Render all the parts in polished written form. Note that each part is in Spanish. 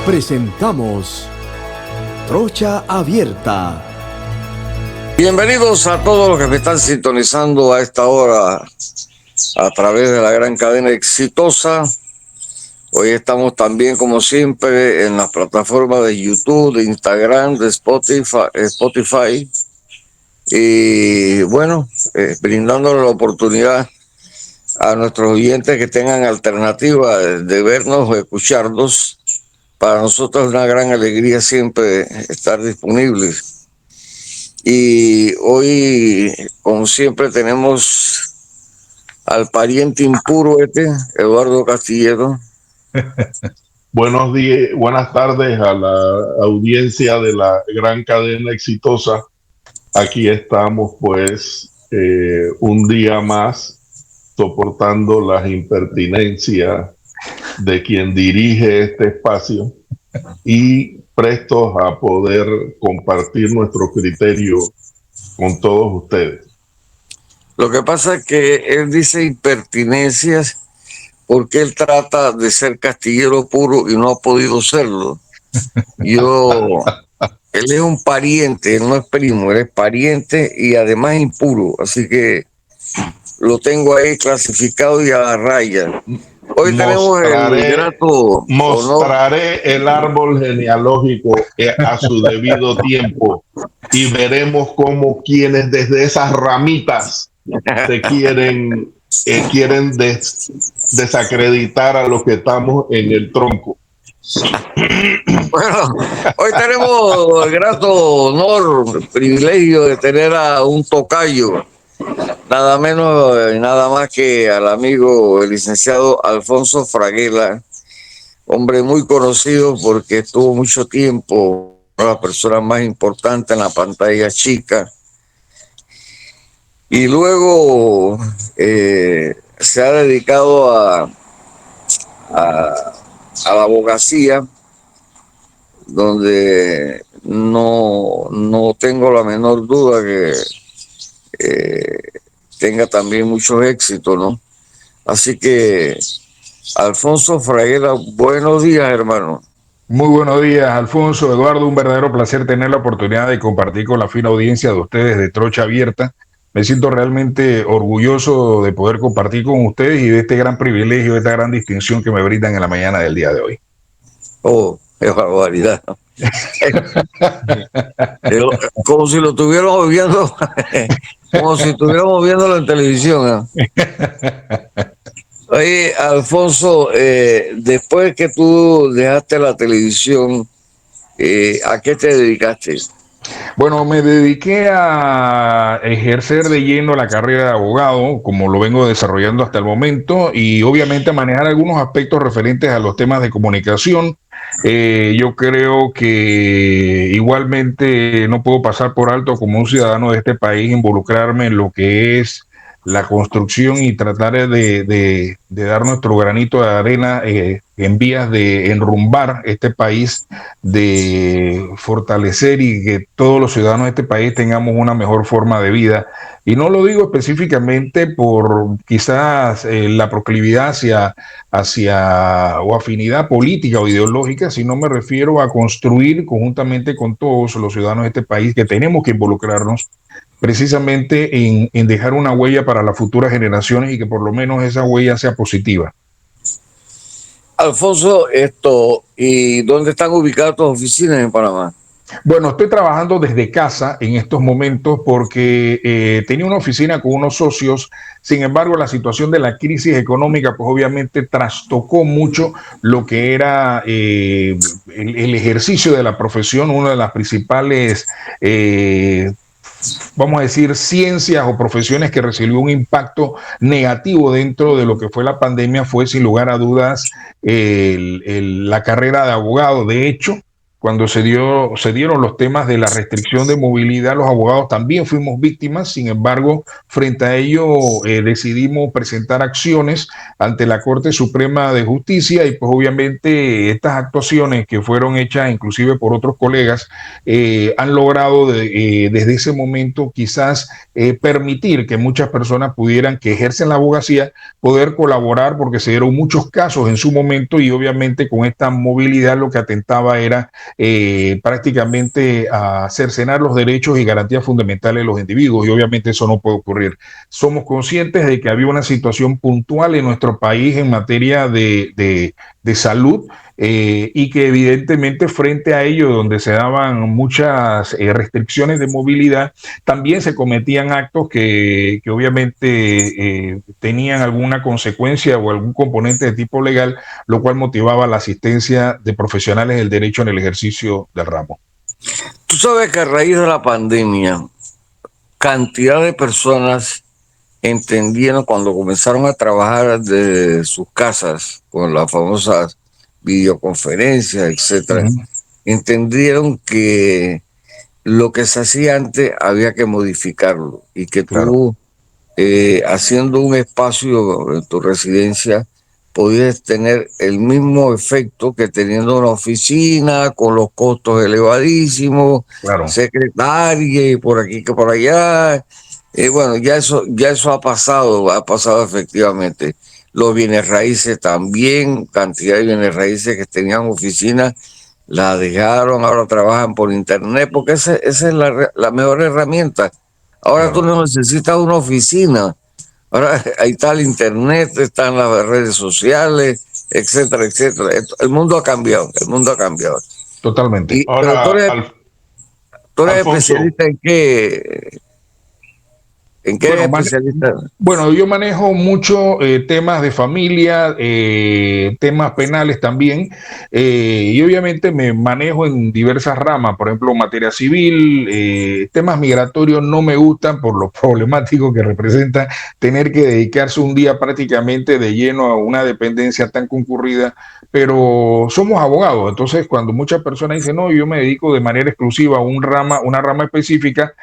Presentamos Trocha Abierta. Bienvenidos a todos los que me están sintonizando a esta hora a través de la gran cadena exitosa. Hoy estamos también, como siempre, en las plataformas de YouTube, de Instagram, de Spotify. Y bueno, brindándole la oportunidad a nuestros oyentes que tengan alternativa de vernos o escucharnos. Para nosotros es una gran alegría siempre estar disponibles. Y hoy, como siempre, tenemos al pariente impuro Eduardo Castillero. Buenos días, buenas tardes a la audiencia de la gran cadena exitosa. Aquí estamos pues un día más soportando las impertinencias de quien dirige este espacio y prestos a poder compartir nuestro criterio con todos ustedes. Lo que pasa es que él dice impertinencias porque él trata de ser castillero puro y no ha podido serlo. Él es un pariente, él no es primo, él es pariente y además impuro, así que lo tengo ahí clasificado y a la raya. Hoy tenemos el grato mostraré el árbol genealógico a su debido tiempo y veremos cómo quienes desde esas ramitas te quieren desacreditar a los que estamos en el tronco. Bueno, hoy tenemos el grato honor, privilegio de tener a un tocayo, nada menos y nada más que al amigo el licenciado Alfonso Fraguela, hombre muy conocido porque estuvo mucho tiempo la persona más importante en la pantalla chica y luego se ha dedicado a la abogacía, donde no tengo la menor duda que tenga también muchos éxitos, ¿no? Así que, Alfonso Fraguela, buenos días, hermano. Muy buenos días, Alfonso, Eduardo, un verdadero placer tener la oportunidad de compartir con la fina audiencia de ustedes de Trocha Abierta. Me siento realmente orgulloso de poder compartir con ustedes y de este gran privilegio, de esta gran distinción que me brindan en la mañana del día de hoy. Oh, qué barbaridad. Como si lo estuviéramos viendo, como si estuviéramos viéndolo en televisión, ¿eh? Oye, Alfonso, después que tú dejaste la televisión, ¿a qué te dedicaste? Bueno, me dediqué a ejercer de lleno la carrera de abogado, como lo vengo desarrollando hasta el momento, y obviamente a manejar algunos aspectos referentes a los temas de comunicación. Yo creo que igualmente no puedo pasar por alto como un ciudadano de este país involucrarme en lo que es la construcción y tratar de dar nuestro granito de arena en vías de enrumbar este país, de fortalecer y que todos los ciudadanos de este país tengamos una mejor forma de vida. Y no lo digo específicamente por quizás la proclividad hacia o afinidad política o ideológica, sino me refiero a construir conjuntamente con todos los ciudadanos de este país que tenemos que involucrarnos precisamente en dejar una huella para las futuras generaciones y que por lo menos esa huella sea positiva. Alfonso, ¿y dónde están ubicadas tus oficinas en Panamá? Bueno, estoy trabajando desde casa en estos momentos porque tenía una oficina con unos socios. Sin embargo, la situación de la crisis económica, pues obviamente trastocó mucho lo que era el ejercicio de la profesión, una de las principales vamos a decir, ciencias o profesiones que recibió un impacto negativo dentro de lo que fue la pandemia fue sin lugar a dudas la carrera de abogado. De hecho, cuando se dieron los temas de la restricción de movilidad, los abogados también fuimos víctimas. Sin embargo, frente a ello decidimos presentar acciones ante la Corte Suprema de Justicia, y pues obviamente estas actuaciones que fueron hechas inclusive por otros colegas han logrado desde ese momento quizás permitir que muchas personas pudieran, que ejercen la abogacía, poder colaborar, porque se dieron muchos casos en su momento, y obviamente con esta movilidad lo que atentaba era prácticamente a cercenar los derechos y garantías fundamentales de los individuos, y obviamente eso no puede ocurrir. Somos conscientes de que había una situación puntual en nuestro país en materia de salud, y que evidentemente frente a ello, donde se daban muchas restricciones de movilidad, también se cometían actos que obviamente tenían alguna consecuencia o algún componente de tipo legal, lo cual motivaba la asistencia de profesionales del derecho en el ejercicio del ramo. Tú sabes que a raíz de la pandemia, cantidad de personas entendieron, cuando comenzaron a trabajar desde sus casas con las famosas videoconferencias, etcétera, entendieron que lo que se hacía antes había que modificarlo, y que tú, haciendo un espacio en tu residencia, podías tener el mismo efecto que teniendo una oficina con los costos elevadísimos, secretaria y por aquí que por allá. Bueno, ya eso ha pasado efectivamente. Los bienes raíces también, cantidad de bienes raíces que tenían oficinas, la dejaron, ahora trabajan por internet, porque esa es la mejor herramienta. Ahora tú no necesitas una oficina. Ahora ahí está el internet, están las redes sociales, etcétera, etcétera. El mundo ha cambiado, Totalmente. Ahora, tú eres especialista en qué. ¿En qué eres especialista? Bueno, yo manejo mucho temas de familia, temas penales también, y obviamente me manejo en diversas ramas, por ejemplo, materia civil, temas migratorios no me gustan por lo problemático que representa tener que dedicarse un día prácticamente de lleno a una dependencia tan concurrida, pero somos abogados, entonces cuando muchas personas dicen, no, yo me dedico de manera exclusiva a una rama específica,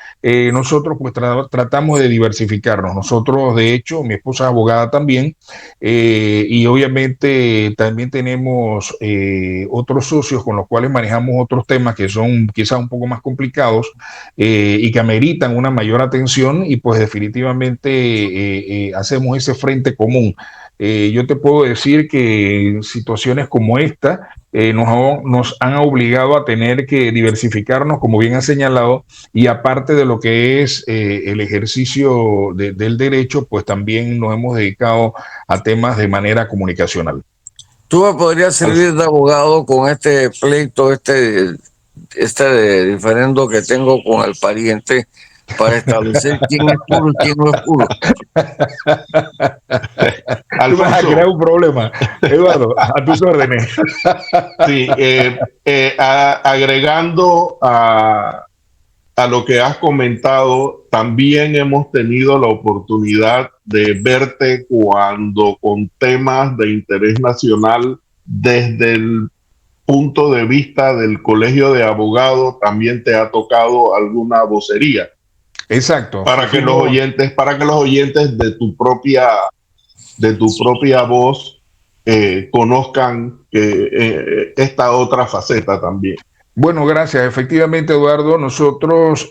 nosotros pues tratamos de diversificarnos. Nosotros, de hecho, mi esposa es abogada también, y obviamente también tenemos otros socios con los cuales manejamos otros temas que son quizás un poco más complicados, y que ameritan una mayor atención, y pues definitivamente hacemos ese frente común. Yo te puedo decir que situaciones como esta nos han obligado a tener que diversificarnos, como bien has señalado, y aparte de lo que es el ejercicio del derecho, pues también nos hemos dedicado a temas de manera comunicacional. ¿Tú me podrías servir de abogado con este pleito, este diferendo que tengo con el pariente, para establecer quién es puro y quién no es puro? Tú vas a crear un problema, Eduardo, a tus órdenes. Sí, agregando a lo que has comentado, también hemos tenido la oportunidad de verte cuando con temas de interés nacional, desde el punto de vista del Colegio de Abogados, también te ha tocado alguna vocería. Exacto. Para que los oyentes de tu propia voz conozcan esta otra faceta también. Bueno, gracias. Efectivamente, Eduardo, nosotros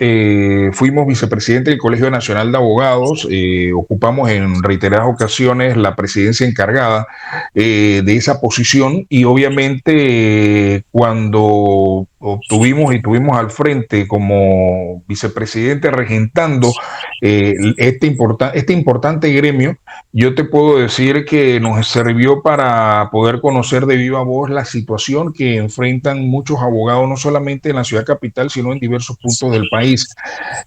fuimos vicepresidente del Colegio Nacional de Abogados, ocupamos en reiteradas ocasiones la presidencia encargada de esa posición, y obviamente cuando tuvimos al frente como vicepresidente regentando este importante gremio, yo te puedo decir que nos sirvió para poder conocer de viva voz la situación que enfrentan muchos abogados, no solamente en la ciudad capital, sino en diversos puntos del país.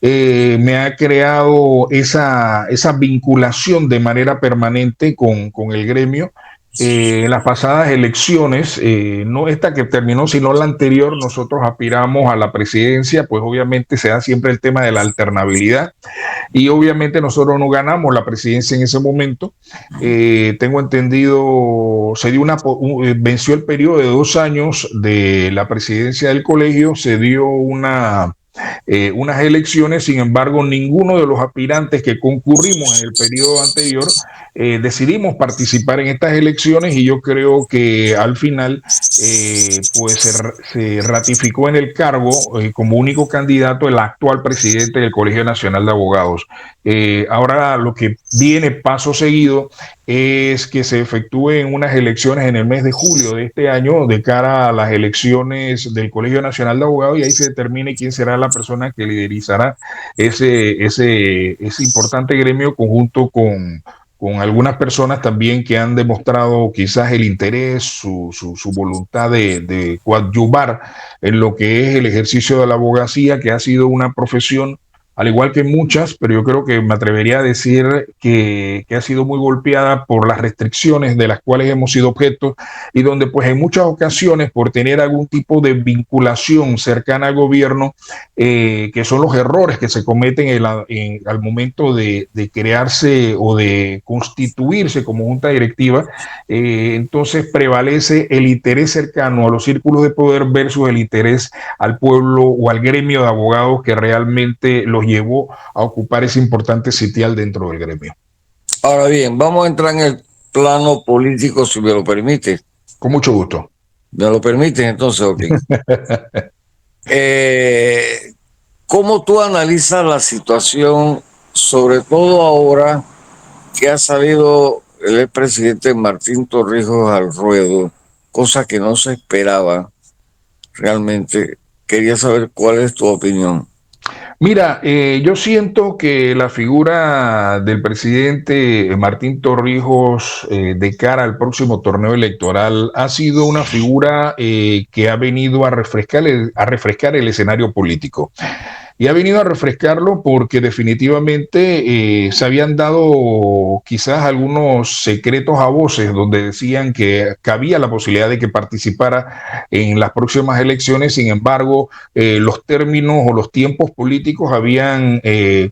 Me ha creado esa vinculación de manera permanente con el gremio, en las pasadas elecciones, no esta que terminó, sino la anterior, nosotros aspiramos a la presidencia, pues obviamente se da siempre el tema de la alternabilidad y obviamente nosotros no ganamos la presidencia en ese momento. Tengo entendido, se dio venció el periodo de 2 años de la presidencia del colegio, se dio unas elecciones, sin embargo, ninguno de los aspirantes que concurrimos en el periodo anterior decidimos participar en estas elecciones y yo creo que al final pues se ratificó en el cargo como único candidato el actual presidente del Colegio Nacional de Abogados. Ahora lo que viene paso seguido es que se efectúen unas elecciones en el mes de julio de este año de cara a las elecciones del Colegio Nacional de Abogados y ahí se determine quién será la persona que liderizará ese importante gremio conjunto con algunas personas también que han demostrado quizás el interés, su voluntad de coadyuvar en lo que es el ejercicio de la abogacía, que ha sido una profesión al igual que muchas, pero yo creo que me atrevería a decir que ha sido muy golpeada por las restricciones de las cuales hemos sido objeto y donde pues en muchas ocasiones por tener algún tipo de vinculación cercana al gobierno, que son los errores que se cometen al momento de crearse o de constituirse como junta directiva, entonces prevalece el interés cercano a los círculos de poder versus el interés al pueblo o al gremio de abogados que realmente los llevó a ocupar ese importante sitial dentro del gremio. Ahora bien, vamos a entrar en el plano político, si me lo permite. Con mucho gusto. ¿Me lo permiten entonces? Ok. ¿Cómo tú analizas la situación, sobre todo ahora que ha salido el expresidente Martín Torrijos al ruedo, cosa que no se esperaba realmente? Quería saber cuál es tu opinión. Mira, yo siento que la figura del presidente Martín Torrijos de cara al próximo torneo electoral ha sido una figura que ha venido a refrescar el escenario político. Y ha venido a refrescarlo porque definitivamente se habían dado quizás algunos secretos a voces donde decían que cabía la posibilidad de que participara en las próximas elecciones. Sin embargo, los términos o los tiempos políticos habían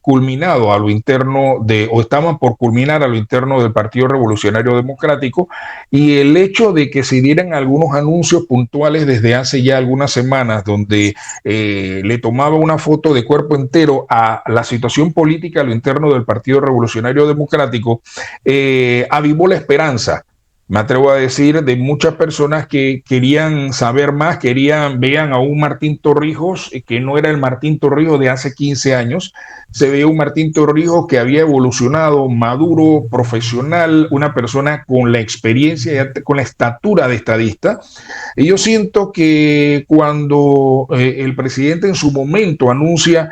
culminado a lo interno o estaban por culminar a lo interno del Partido Revolucionario Democrático y el hecho de que se dieran algunos anuncios puntuales desde hace ya algunas semanas donde le tomaba una foto de cuerpo entero a la situación política a lo interno del Partido Revolucionario Democrático, avivó la esperanza, me atrevo a decir, de muchas personas que querían saber más, vean a un Martín Torrijos que no era el Martín Torrijos de hace 15 años, se veía un Martín Torrijos que había evolucionado, maduro, profesional, una persona con la experiencia, con la estatura de estadista. Y yo siento que cuando el presidente en su momento anuncia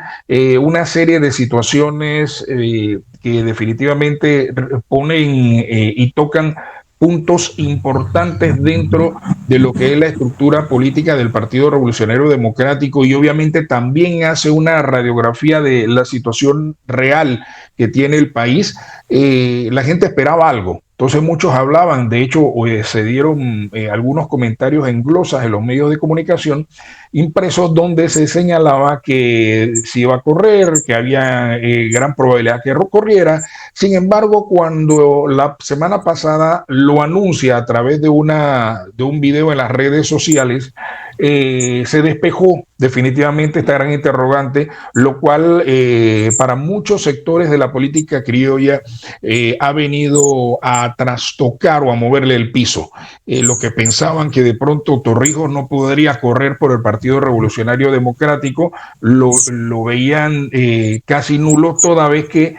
una serie de situaciones que definitivamente ponen y tocan puntos importantes dentro de lo que es la estructura política del Partido Revolucionario Democrático y obviamente también hace una radiografía de la situación real que tiene el país, la gente esperaba algo. Entonces muchos hablaban, de hecho se dieron algunos comentarios en glosas en los medios de comunicación impresos donde se señalaba que se iba a correr, que había gran probabilidad que corriera. Sin embargo, cuando la semana pasada lo anuncia a través de un video en las redes sociales, se despejó definitivamente esta gran interrogante, lo cual para muchos sectores de la política criolla ha venido a trastocar o a moverle el piso. Lo que pensaban que de pronto Torrijos no podría correr por el Partido Revolucionario Democrático, lo veían casi nulo, toda vez que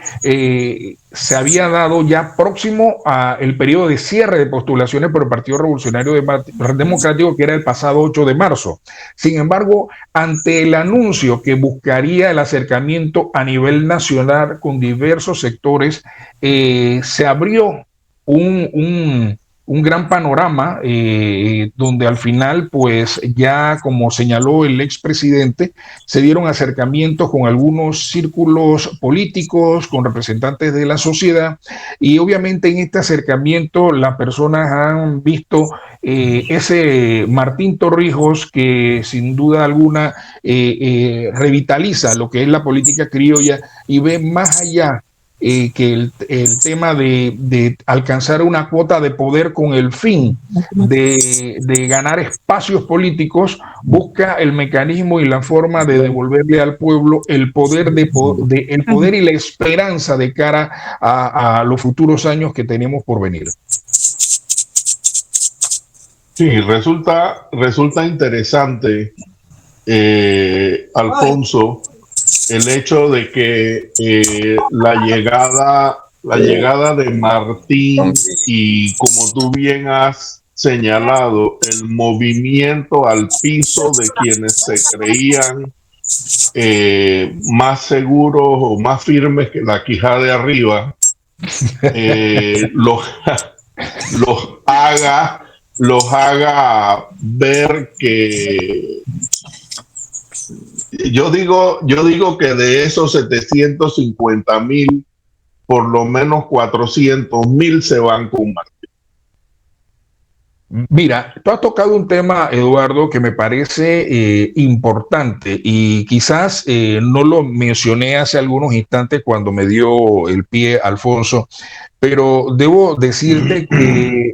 se había dado ya próximo al periodo de cierre de postulaciones por el Partido Revolucionario Democrático, que era el pasado 8 de marzo. Sin embargo, ante el anuncio que buscaría el acercamiento a nivel nacional con diversos sectores, se abrió un un gran panorama donde al final, pues ya como señaló el expresidente, se dieron acercamientos con algunos círculos políticos, con representantes de la sociedad, y obviamente en este acercamiento las personas han visto ese Martín Torrijos que sin duda alguna revitaliza lo que es la política criolla y ve más allá que el tema de alcanzar una cuota de poder con el fin de ganar espacios políticos, busca el mecanismo y la forma de devolverle al pueblo el poder, el poder y la esperanza de cara a los futuros años que tenemos por venir. Sí, resulta interesante, Alfonso, el hecho de que la llegada de Martín y, como tú bien has señalado, el movimiento al piso de quienes se creían más seguros o más firmes que la quijada de arriba, los haga ver que yo digo que de esos 750,000, por lo menos 400,000 se van con Martín. Mira, tú has tocado un tema, Eduardo, que me parece importante y quizás no lo mencioné hace algunos instantes cuando me dio el pie Alfonso, pero debo decirte que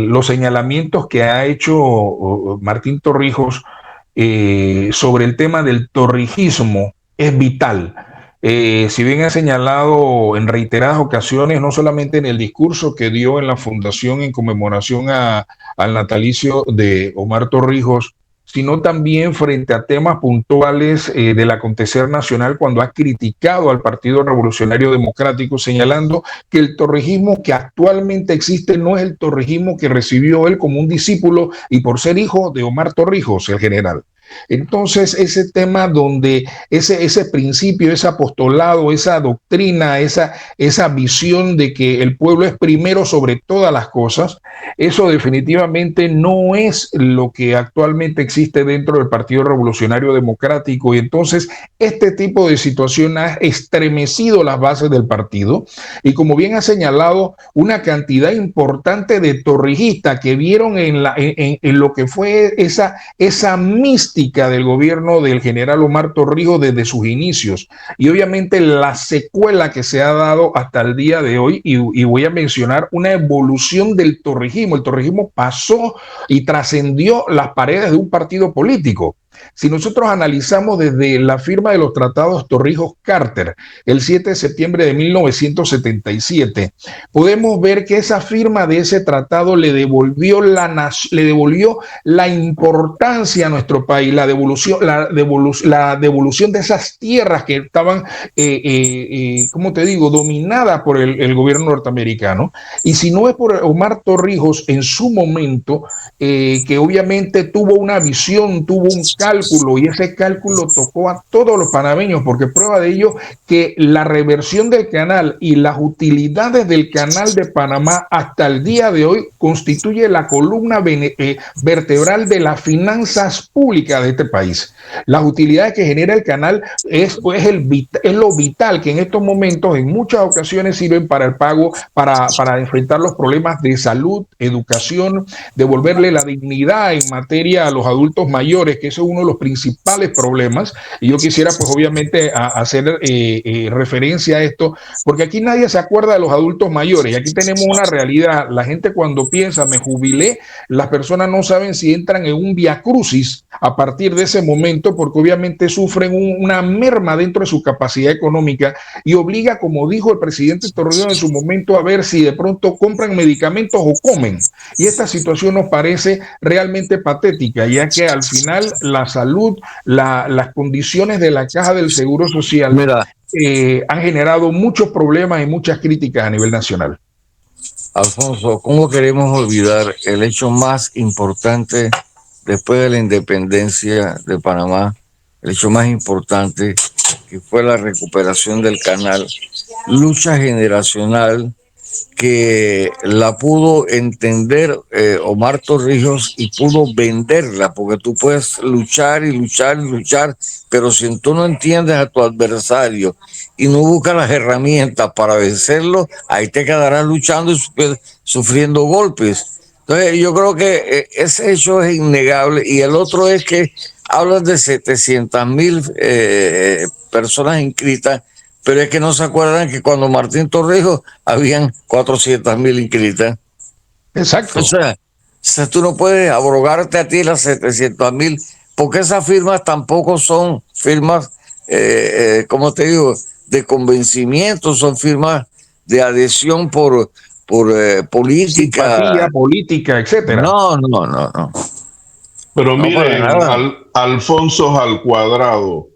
los señalamientos que ha hecho Martín Torrijos sobre el tema del torrijismo es vital. Si bien ha señalado en reiteradas ocasiones, no solamente en el discurso que dio en la fundación en conmemoración al natalicio de Omar Torrijos, sino también frente a temas puntuales del acontecer nacional cuando ha criticado al Partido Revolucionario Democrático, señalando que el torrijismo que actualmente existe no es el torrijismo que recibió él como un discípulo y por ser hijo de Omar Torrijos, el general. Entonces, ese tema donde ese principio, ese apostolado, esa doctrina, esa visión de que el pueblo es primero sobre todas las cosas, eso definitivamente no es lo que actualmente existe dentro del Partido Revolucionario Democrático. Y entonces, este tipo de situación ha estremecido las bases del partido. Y como bien ha señalado, una cantidad importante de torrijistas que vieron en lo que fue esa mística del gobierno del general Omar Torrijos desde sus inicios y obviamente la secuela que se ha dado hasta el día de hoy y voy a mencionar una evolución del torrijismo. El torrijismo pasó y trascendió las paredes de un partido político. Si nosotros analizamos desde la firma de los tratados Torrijos-Carter, el 7 de septiembre de 1977, podemos ver que esa firma de ese tratado le devolvió la importancia a nuestro país, la devolución de esas tierras que estaban, ¿cómo te digo?, dominadas por el gobierno norteamericano. Y si no es por Omar Torrijos en su momento, que obviamente tuvo una visión, tuvo un cálculo y ese cálculo tocó a todos los panameños, porque prueba de ello que la reversión del canal y las utilidades del canal de Panamá hasta el día de hoy constituye la columna vertebral de las finanzas públicas de este país. Las utilidades que genera el canal es lo vital que en estos momentos en muchas ocasiones sirven para el pago, para enfrentar los problemas de salud, educación, devolverle la dignidad en materia a los adultos mayores, que eso es uno de los principales problemas. Y yo quisiera pues obviamente hacer referencia a esto, porque aquí nadie se acuerda de los adultos mayores y aquí tenemos una realidad. La gente cuando piensa me jubilé, las personas no saben si entran en un viacrucis a partir de ese momento, porque obviamente sufren una merma dentro de su capacidad económica y obliga, como dijo el presidente Torrijos en su momento, a ver si de pronto compran medicamentos o comen. Y esta situación nos parece realmente patética, ya que al final la salud, las condiciones de la caja del Seguro Social han generado muchos problemas y muchas críticas a nivel nacional. Alfonso, ¿cómo queremos olvidar el hecho más importante después de la independencia de Panamá? El hecho más importante, que fue la recuperación del canal, lucha generacional que la pudo entender Omar Torrijos y pudo venderla, porque tú puedes luchar y luchar y luchar, pero si tú no entiendes a tu adversario y no buscas las herramientas para vencerlo, ahí te quedarás luchando y sufriendo golpes. Entonces yo creo que ese hecho es innegable, y el otro es que hablan de 700,000 personas inscritas, pero es que no se acuerdan que cuando Martín Torrijos habían 400,000 inscritas. Exacto. O sea, tú no puedes abrogarte a ti las 700,000, porque esas firmas tampoco son firmas, como te digo, de convencimiento, son firmas de adhesión por política. Simpatía política, etcétera. No. Pero No, para miren, nada. Alfonso al cuadrado.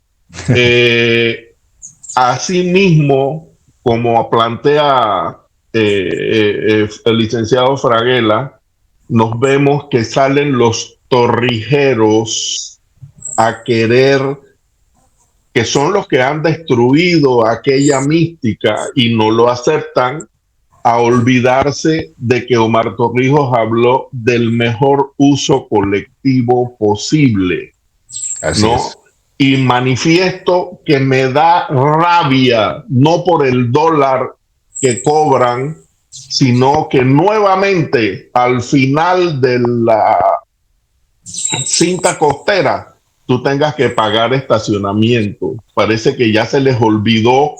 Asimismo, como plantea el licenciado Fraguela, nos vemos que salen los torrijeros a querer, que son los que han destruido aquella mística y no lo aceptan, a olvidarse de que Omar Torrijos habló del mejor uso colectivo posible, Así ¿no? es. Y manifiesto que me da rabia, no por el dólar que cobran, sino que nuevamente al final de la cinta costera tú tengas que pagar estacionamiento. Parece que ya se les olvidó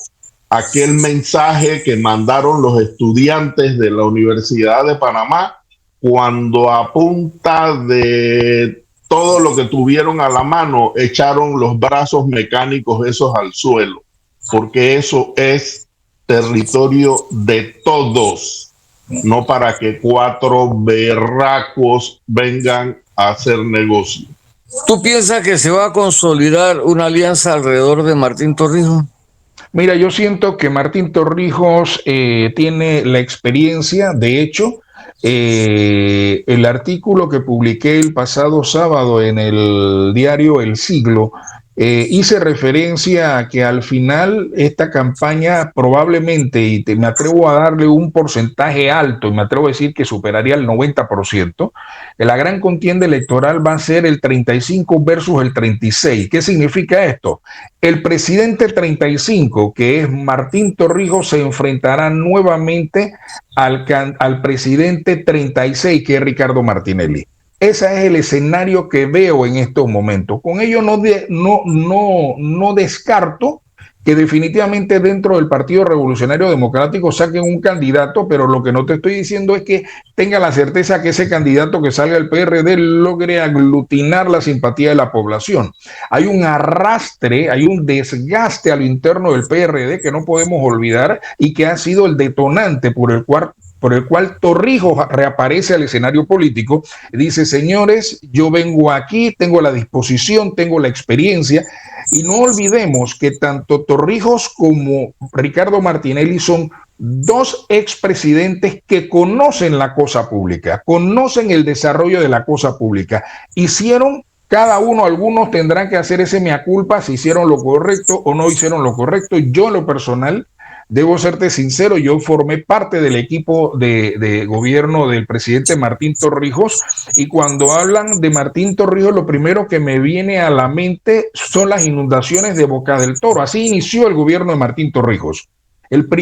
aquel mensaje que mandaron los estudiantes de la Universidad de Panamá cuando a punta de todo lo que tuvieron a la mano echaron los brazos mecánicos esos al suelo, porque eso es territorio de todos, no para que 4 berracos vengan a hacer negocio. ¿Tú piensas que se va a consolidar una alianza alrededor de Martín Torrijos? Mira, yo siento que Martín Torrijos tiene la experiencia. De hecho, el artículo que publiqué el pasado sábado en el diario El Siglo, hice referencia a que al final esta campaña probablemente, y me atrevo a darle un porcentaje alto, y me atrevo a decir que superaría el 90%, la gran contienda electoral va a ser el 35 versus el 36. ¿Qué significa esto? El presidente 35, que es Martín Torrijos, se enfrentará nuevamente al presidente 36, que es Ricardo Martinelli. Ese es el escenario que veo en estos momentos. Con ello no descarto que definitivamente dentro del Partido Revolucionario Democrático saquen un candidato, pero lo que no te estoy diciendo es que tenga la certeza que ese candidato que salga del PRD logre aglutinar la simpatía de la población. Hay un arrastre, hay un desgaste a lo interno del PRD que no podemos olvidar y que ha sido el detonante por el cual Torrijos reaparece al escenario político y dice: señores, yo vengo aquí, tengo la disposición, tengo la experiencia. Y no olvidemos que tanto Torrijos como Ricardo Martinelli son dos expresidentes que conocen la cosa pública, conocen el desarrollo de la cosa pública. Hicieron cada uno, algunos tendrán que hacer ese mea culpa si hicieron lo correcto o no hicieron lo correcto. Yo en lo personal, debo serte sincero, yo formé parte del equipo de gobierno del presidente Martín Torrijos, y cuando hablan de Martín Torrijos, lo primero que me viene a la mente son las inundaciones de Boca del Toro. Así inició el gobierno de Martín Torrijos.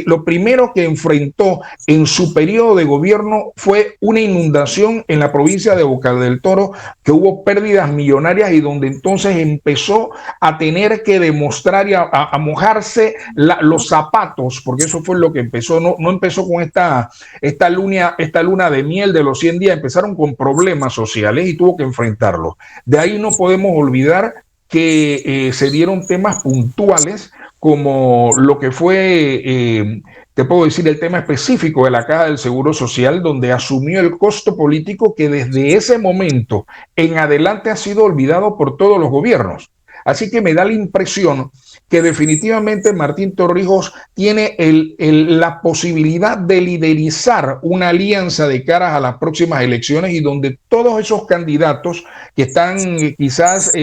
Lo primero que enfrentó en su periodo de gobierno fue una inundación en la provincia de Boca del Toro, que hubo pérdidas millonarias y donde entonces empezó a tener que demostrar y a mojarse los zapatos, porque eso fue lo que empezó. No empezó con esta luna de miel de los 100 días, empezaron con problemas sociales y tuvo que enfrentarlos. De ahí no podemos olvidar que se dieron temas puntuales como lo que fue, te puedo decir, el tema específico de la Caja del Seguro Social, donde asumió el costo político que desde ese momento en adelante ha sido olvidado por todos los gobiernos. Así que me da la impresión que definitivamente Martín Torrijos tiene la posibilidad de liderizar una alianza de cara a las próximas elecciones y donde todos esos candidatos que están quizás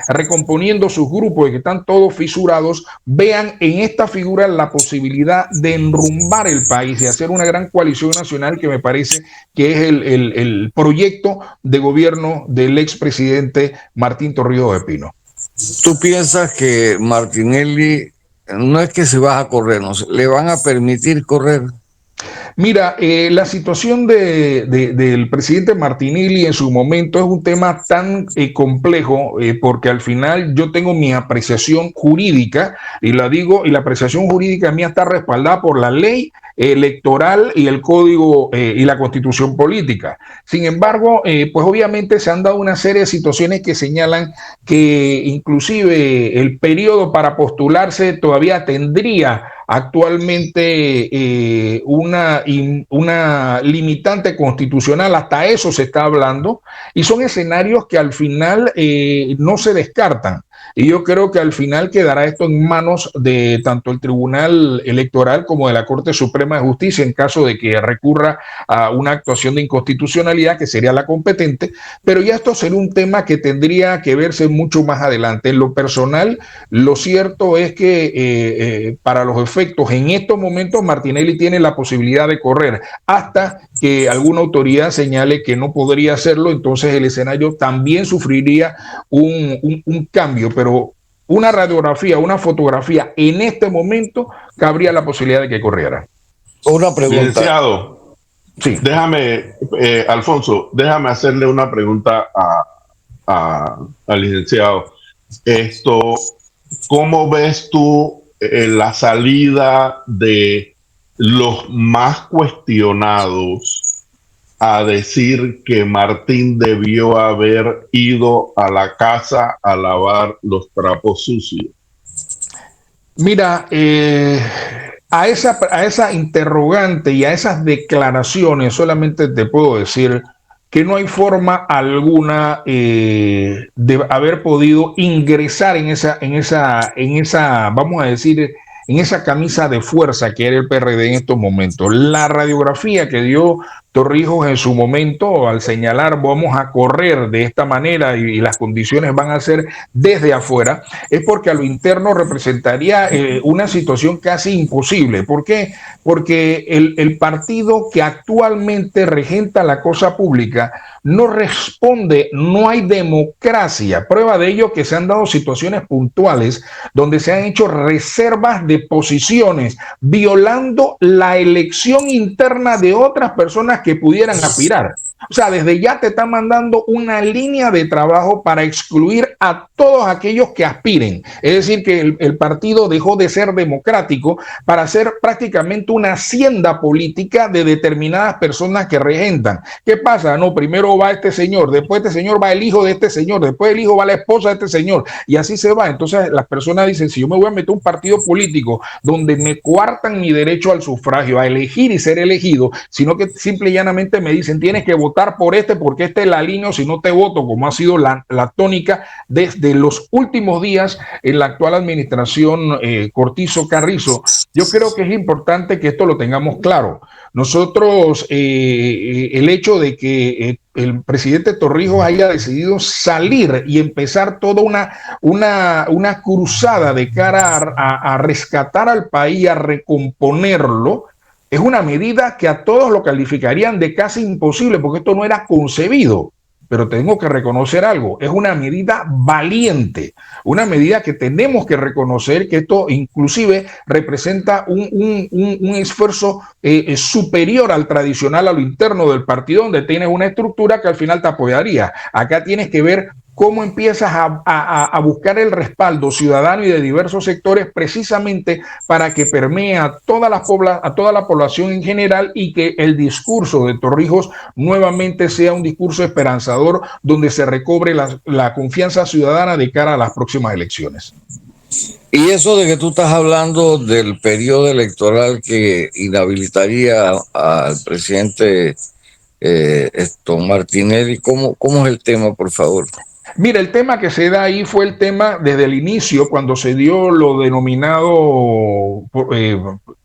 recomponiendo sus grupos y que están todos fisurados, vean en esta figura la posibilidad de enrumbar el país y hacer una gran coalición nacional, que me parece que es el proyecto de gobierno del expresidente Martín Torrijos de Pino. ¿Tú piensas que Martinelli no es que se va a correr, no, le van a permitir correr? Mira, la situación del presidente Martinelli en su momento es un tema tan complejo, porque al final yo tengo mi apreciación jurídica y la digo, y la apreciación jurídica mía está respaldada por la ley electoral y el código y la constitución política. Sin embargo, pues obviamente se han dado una serie de situaciones que señalan que inclusive el periodo para postularse todavía tendría actualmente una limitante constitucional, hasta eso se está hablando, y son escenarios que al final no se descartan. Y yo creo que al final quedará esto en manos de tanto el Tribunal Electoral como de la Corte Suprema de Justicia en caso de que recurra a una actuación de inconstitucionalidad, que sería la competente, pero ya esto sería un tema que tendría que verse mucho más adelante. En lo personal, lo cierto es que para los efectos, en estos momentos Martinelli tiene la posibilidad de correr hasta que alguna autoridad señale que no podría hacerlo, entonces el escenario también sufriría un cambio, pero una radiografía, una fotografía en este momento cabría la posibilidad de que corriera. Una pregunta. Licenciado, sí. Alfonso, déjame hacerle una pregunta al licenciado. ¿Cómo ves tú la salida de los más cuestionados a decir que Martín debió haber ido a la casa a lavar los trapos sucios? Mira, a esa interrogante y a esas declaraciones solamente te puedo decir que no hay forma alguna de haber podido ingresar en esa, vamos a decir, en esa camisa de fuerza que era el PRD en estos momentos. La radiografía que dio Torrijos en su momento al señalar vamos a correr de esta manera y las condiciones van a ser desde afuera, es porque a lo interno representaría una situación casi imposible. ¿Por qué? Porque el partido que actualmente regenta la cosa pública no responde, no hay democracia. Prueba de ello que se han dado situaciones puntuales donde se han hecho reservas de posiciones, violando la elección interna de otras personas que pudieran aspirar. O sea, desde ya te están mandando una línea de trabajo para excluir a todos aquellos que aspiren. Es decir, que el partido dejó de ser democrático para ser prácticamente una hacienda política de determinadas personas que regentan. ¿Qué pasa? No, primero va este señor, después este señor va el hijo de este señor, después el hijo va la esposa de este señor, y así se va. Entonces las personas dicen, si yo me voy a meter un partido político donde me coartan mi derecho al sufragio, a elegir y ser elegido, sino que simple y llanamente me dicen, tienes que votar por este porque este es la línea, o si no te voto, como ha sido la tónica desde los últimos días en la actual administración Cortizo Carrizo. Yo creo que es importante que esto lo tengamos claro. Nosotros, el hecho de que el presidente Torrijos haya decidido salir y empezar toda una cruzada de cara a rescatar al país, a recomponerlo, es una medida que a todos lo calificarían de casi imposible, porque esto no era concebido. Pero tengo que reconocer algo, es una medida valiente, una medida que tenemos que reconocer que esto inclusive representa un esfuerzo superior al tradicional, a lo interno del partido, donde tienes una estructura que al final te apoyaría. Acá tienes que ver cómo empiezas a buscar el respaldo ciudadano y de diversos sectores precisamente para que permee a toda la población en general y que el discurso de Torrijos nuevamente sea un discurso esperanzador donde se recobre la confianza ciudadana de cara a las próximas elecciones. Y eso de que tú estás hablando del periodo electoral que inhabilitaría al presidente Martinelli, ¿cómo es el tema, por favor? Mira, el tema que se da ahí fue el tema desde el inicio, cuando se dio lo denominado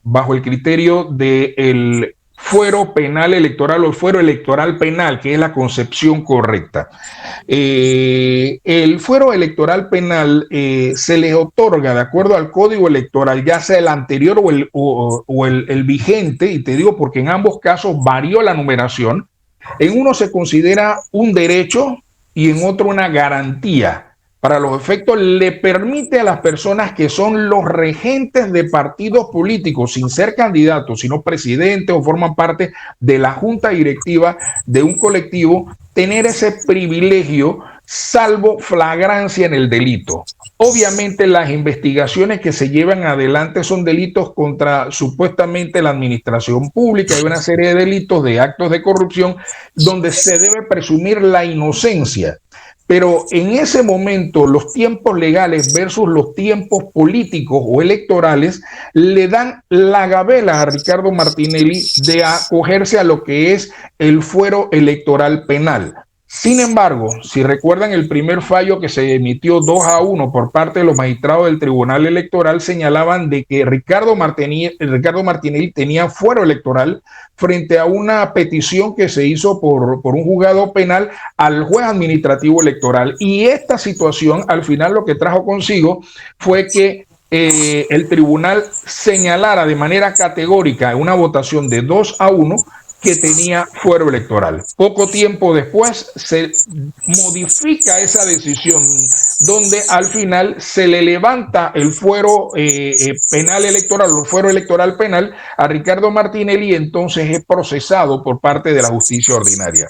bajo el criterio del fuero penal electoral o el fuero electoral penal, que es la concepción correcta. El fuero electoral penal se le otorga de acuerdo al código electoral, ya sea el anterior o el vigente, y te digo porque en ambos casos varió la numeración. En uno se considera un derecho y en otro una garantía. Para los efectos, le permite a las personas que son los regentes de partidos políticos, sin ser candidatos, sino presidentes o forman parte de la junta directiva de un colectivo, tener ese privilegio salvo flagrancia en el delito. Obviamente las investigaciones que se llevan adelante son delitos contra supuestamente la administración pública. Hay una serie de delitos, de actos de corrupción, donde se debe presumir la inocencia. Pero en ese momento los tiempos legales versus los tiempos políticos o electorales le dan la gabela a Ricardo Martinelli de acogerse a lo que es el fuero electoral penal. Sin embargo, si recuerdan el primer fallo que se emitió 2-1 por parte de los magistrados del Tribunal Electoral, señalaban de que Ricardo Martinelli tenía fuero electoral frente a una petición que se hizo por un juzgado penal al juez administrativo electoral. Y esta situación al final lo que trajo consigo fue que el tribunal señalara de manera categórica en una votación de 2-1 que tenía fuero electoral. Poco tiempo después se modifica esa decisión donde al final se le levanta el fuero penal electoral o fuero electoral penal a Ricardo Martinelli y entonces es procesado por parte de la justicia ordinaria.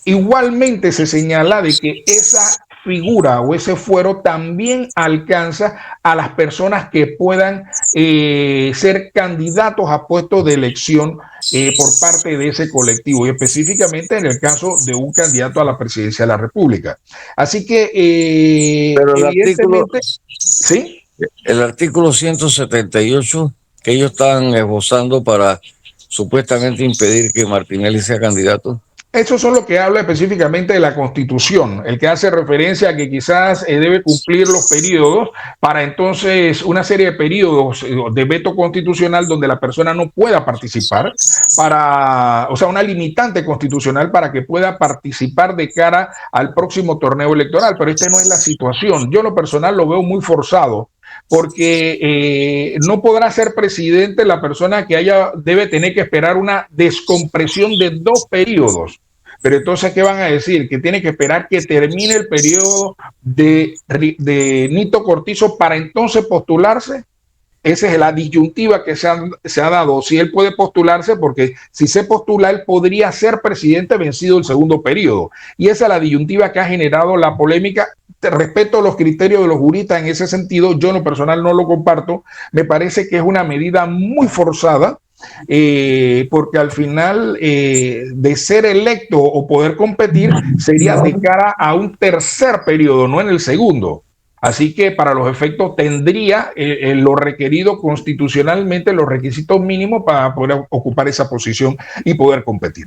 Igualmente se señala de que esa figura o ese fuero también alcanza a las personas que puedan ser candidatos a puestos de elección por parte de ese colectivo y específicamente en el caso de un candidato a la presidencia de la República. Así que Pero evidentemente, ¿sí? El artículo 178 que ellos están esbozando para supuestamente impedir que Martinelli sea candidato. Eso son lo que habla específicamente de la Constitución, el que hace referencia a que quizás debe cumplir los periodos para entonces una serie de periodos de veto constitucional donde la persona no pueda participar, o sea, una limitante constitucional para que pueda participar de cara al próximo torneo electoral, pero esta no es la situación. Yo en lo personal lo veo muy forzado, porque no podrá ser presidente la persona que debe tener que esperar una descompresión de 2 periodos. Pero entonces, ¿qué van a decir? Que tiene que esperar que termine el periodo de Nito Cortizo para entonces postularse. Esa es la disyuntiva que se ha dado. Si él puede postularse, porque si se postula, él podría ser presidente vencido el segundo periodo. Y esa es la disyuntiva que ha generado la polémica. Respeto los criterios de los juristas en ese sentido. Yo en lo personal no lo comparto. Me parece que es una medida muy forzada. Porque al final de ser electo o poder competir sería de cara a un tercer periodo, no en el segundo. Así que para los efectos tendría lo requerido constitucionalmente, los requisitos mínimos para poder ocupar esa posición y poder competir.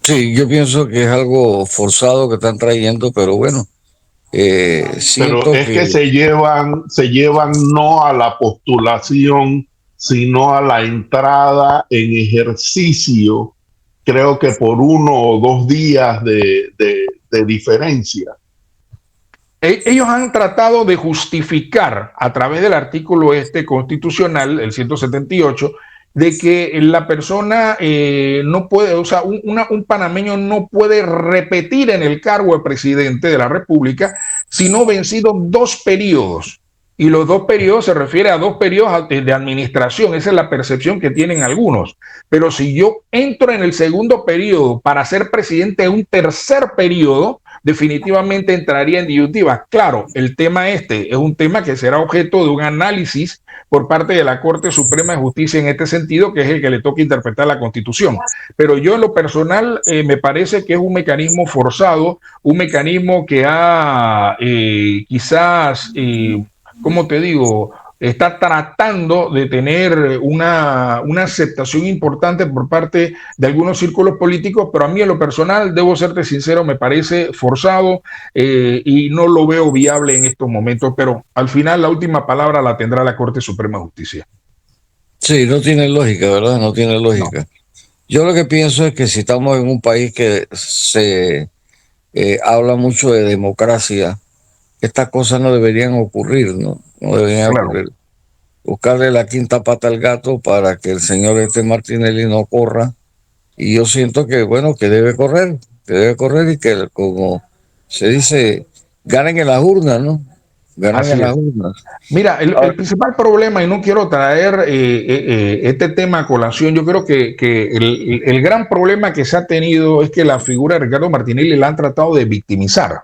Sí, yo pienso que es algo forzado que están trayendo, pero bueno. Pero es que se llevan no a la postulación, sino a la entrada en ejercicio, creo que por 1 o 2 días de diferencia. Ellos han tratado de justificar a través del artículo constitucional, el 178, de que la persona no puede, o sea, un panameño no puede repetir en el cargo de presidente de la República, sino vencido 2 periodos. Y los 2 periodos se refiere a 2 periodos de administración. Esa es la percepción que tienen algunos. Pero si yo entro en el segundo periodo para ser presidente de un tercer periodo, definitivamente entraría en disyuntiva. Claro, el tema es un tema que será objeto de un análisis por parte de la Corte Suprema de Justicia en este sentido, que es el que le toca interpretar la Constitución. Pero yo en lo personal me parece que es un mecanismo forzado, un mecanismo que ha quizás... ¿cómo te digo? está tratando de tener una aceptación importante por parte de algunos círculos políticos, pero a mí en lo personal, debo serte sincero, me parece forzado y no lo veo viable en estos momentos, pero al final la última palabra la tendrá la Corte Suprema de Justicia. Sí, no tiene lógica, ¿verdad? No tiene lógica. No. Yo lo que pienso es que si estamos en un país que se habla mucho de democracia, estas cosas no deberían ocurrir, ¿no? No deberían Claro. ocurrir. Buscarle la quinta pata al gato para que el señor Martinelli no corra. Y yo siento que, bueno, que debe correr y que, como se dice, ganen en las urnas, ¿no? Ganen en Así las es. urnas. Mira, Ahora, el principal problema, y no quiero traer este tema a colación, yo creo que el gran problema que se ha tenido es que la figura de Ricardo Martinelli la han tratado de victimizar.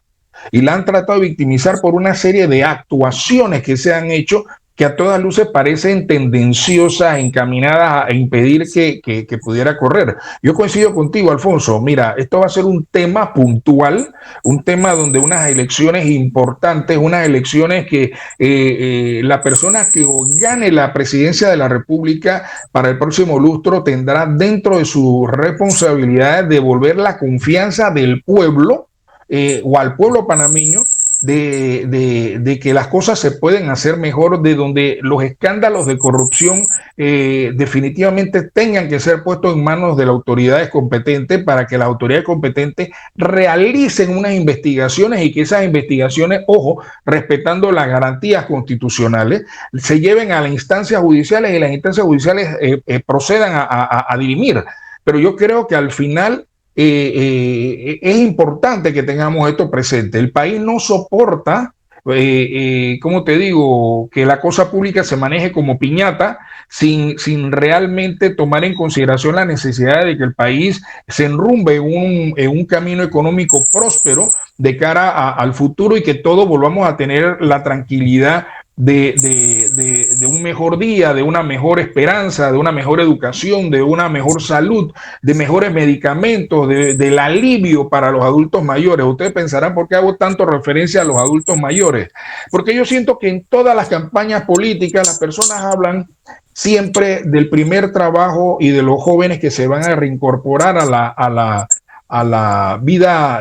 Y la han tratado de victimizar por una serie de actuaciones que se han hecho que a todas luces parecen tendenciosas, encaminadas a impedir que pudiera correr. Yo coincido contigo, Alfonso. Mira, esto va a ser un tema puntual, un tema donde unas elecciones importantes, unas elecciones que la persona que gane la presidencia de la República para el próximo lustro tendrá dentro de su responsabilidad devolver la confianza del pueblo o al pueblo panameño de que las cosas se pueden hacer mejor, de donde los escándalos de corrupción definitivamente tengan que ser puestos en manos de las autoridades competentes para que las autoridades competentes realicen unas investigaciones y que esas investigaciones, ojo, respetando las garantías constitucionales, se lleven a las instancias judiciales y las instancias judiciales procedan a dirimir. Pero yo creo que al final es importante que tengamos esto presente. El país no soporta, ¿cómo te digo?, que la cosa pública se maneje como piñata sin realmente tomar en consideración la necesidad de que el país se enrumbe en un camino económico próspero de cara al futuro y que todos volvamos a tener la tranquilidad de un mejor día, de una mejor esperanza, de una mejor educación, de una mejor salud, de mejores medicamentos, del alivio para los adultos mayores. Ustedes pensarán por qué hago tanto referencia a los adultos mayores. Porque yo siento que en todas las campañas políticas las personas hablan siempre del primer trabajo y de los jóvenes que se van a reincorporar a la vida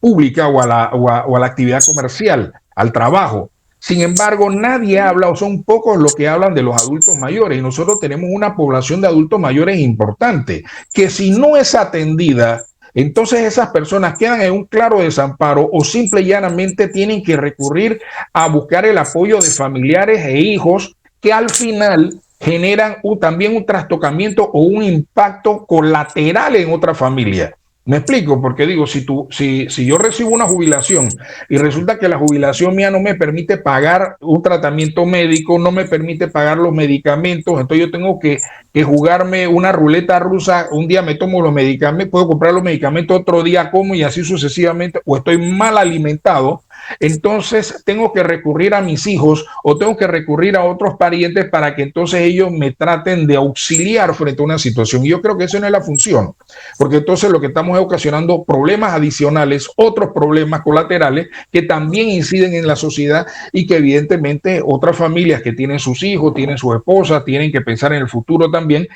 pública o a la actividad comercial, al trabajo. Sin embargo, nadie habla, o son pocos los que hablan de los adultos mayores, y nosotros tenemos una población de adultos mayores importante, que si no es atendida, entonces esas personas quedan en un claro desamparo o simple y llanamente tienen que recurrir a buscar el apoyo de familiares e hijos que al final generan también un trastocamiento o un impacto colateral en otra familia. Me explico, porque digo, si yo recibo una jubilación y resulta que la jubilación mía no me permite pagar un tratamiento médico, no me permite pagar los medicamentos, entonces yo tengo que jugarme una ruleta rusa, un día me tomo los medicamentos, puedo comprar los medicamentos, otro día como y así sucesivamente, o estoy mal alimentado, entonces tengo que recurrir a mis hijos o tengo que recurrir a otros parientes para que entonces ellos me traten de auxiliar frente a una situación. Y yo creo que eso no es la función, porque entonces lo que estamos es ocasionando problemas adicionales, otros problemas colaterales que también inciden en la sociedad y que evidentemente otras familias que tienen sus hijos, tienen sus esposas, tienen que pensar en el futuro también,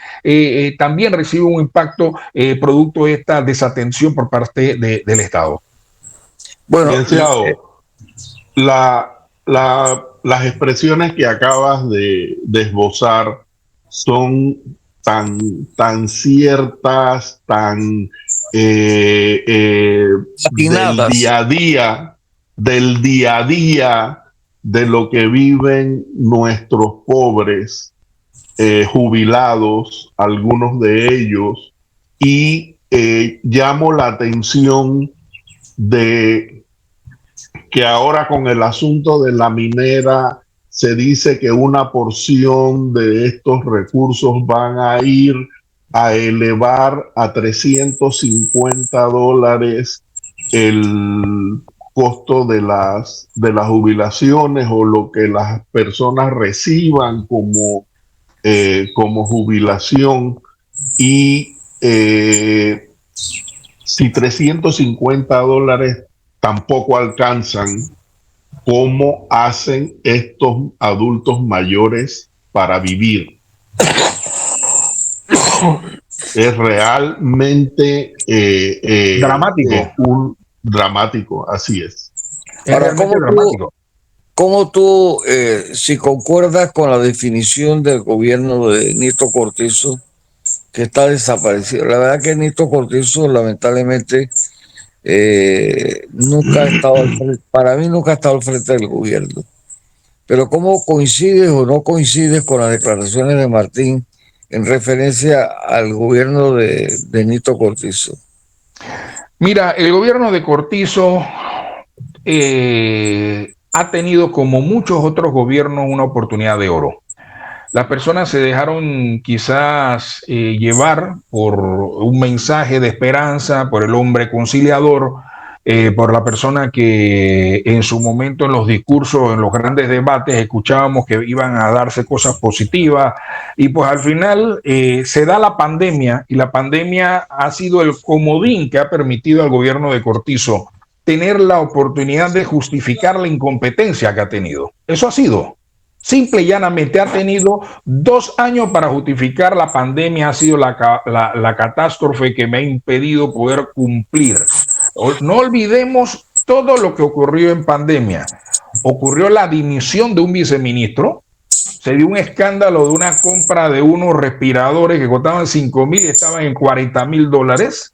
también reciben un impacto producto de esta desatención por parte del Estado. bueno, Las expresiones que acabas de esbozar son tan ciertas, tan atinadas. del día a día de lo que viven nuestros pobres jubilados, algunos de ellos, y llamo la atención de que ahora con el asunto de la minera se dice que una porción de estos recursos van a ir a elevar a $350 el costo de las jubilaciones o lo que las personas reciban como jubilación. Y si $350 tampoco alcanzan cómo hacen estos adultos mayores para vivir. Es realmente Dramático. Dramático, así es. Es Ahora, realmente dramático. ¿cómo tú, si concuerdas con la definición del gobierno de Nito Cortizo, que está desaparecido? La verdad que Nito Cortizo, lamentablemente, nunca ha estado para mí nunca ha estado al frente del gobierno. Pero ¿cómo coincides o no coincides con las declaraciones de Martín en referencia al gobierno de Nito Cortizo? Mira, el gobierno de Cortizo ha tenido, como muchos otros gobiernos, una oportunidad de oro. Las personas se dejaron quizás llevar por un mensaje de esperanza, por el hombre conciliador, por la persona que en su momento en los discursos, en los grandes debates, escuchábamos que iban a darse cosas positivas, y pues al final se da la pandemia, y la pandemia ha sido el comodín que ha permitido al gobierno de Cortizo tener la oportunidad de justificar la incompetencia que ha tenido. Eso ha sido. Simple y llanamente ha tenido 2 años para justificar la pandemia, ha sido la catástrofe que me ha impedido poder cumplir. No olvidemos todo lo que ocurrió en pandemia. Ocurrió la dimisión de un viceministro, se dio un escándalo de una compra de unos respiradores que costaban 5,000 y estaban en $40,000.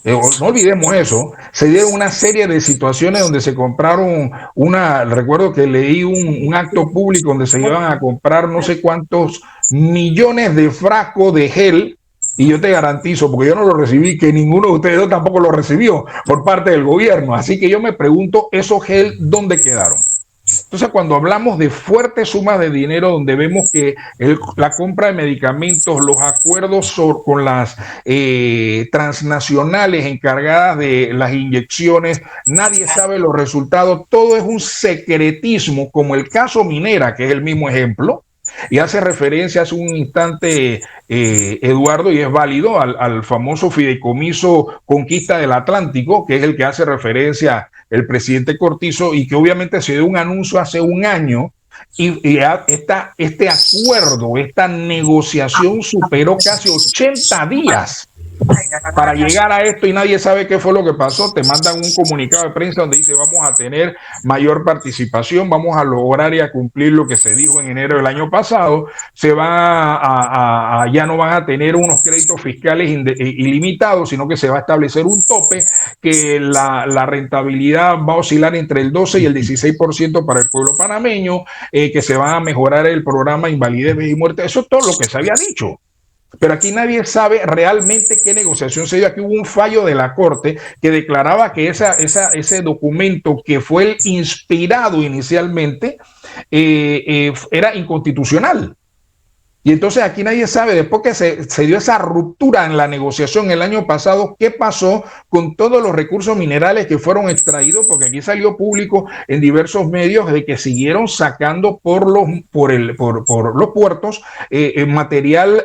No olvidemos eso. Se dieron una serie de situaciones donde se compraron recuerdo que leí un acto público donde se iban a comprar no sé cuántos millones de frascos de gel, y yo te garantizo, porque yo no lo recibí, que ninguno de ustedes tampoco lo recibió por parte del gobierno. Así que yo me pregunto, ¿esos gel dónde quedaron? Entonces, cuando hablamos de fuertes sumas de dinero, donde vemos que la compra de medicamentos, los acuerdos con las transnacionales encargadas de las inyecciones, nadie sabe los resultados, todo es un secretismo, como el caso Minera, que es el mismo ejemplo, y hace referencia hace un instante Eduardo, y es válido, al famoso fideicomiso Conquista del Atlántico, que es el que hace referencia el presidente Cortizo, y que obviamente se dio un anuncio hace un año, y este acuerdo, esta negociación superó casi 80 días para llegar a esto, y nadie sabe qué fue lo que pasó. Te mandan un comunicado de prensa donde dice: vamos a tener mayor participación, vamos a lograr y a cumplir lo que se dijo en enero del año pasado, se va ya no van a tener unos créditos fiscales ilimitados, sino que se va a establecer un tope, que la rentabilidad va a oscilar entre el 12 y el 16% para el pueblo panameño, que se va a mejorar el programa Invalidez, Vejez y Muerte. Eso es todo lo que se había dicho. Pero aquí nadie sabe realmente qué negociación se dio. Aquí hubo un fallo de la Corte que declaraba que ese documento, que fue el inspirado inicialmente, era inconstitucional. Y entonces aquí nadie sabe, después que se dio esa ruptura en la negociación el año pasado, qué pasó con todos los recursos minerales que fueron extraídos, porque aquí salió público en diversos medios de que siguieron sacando por los puertos material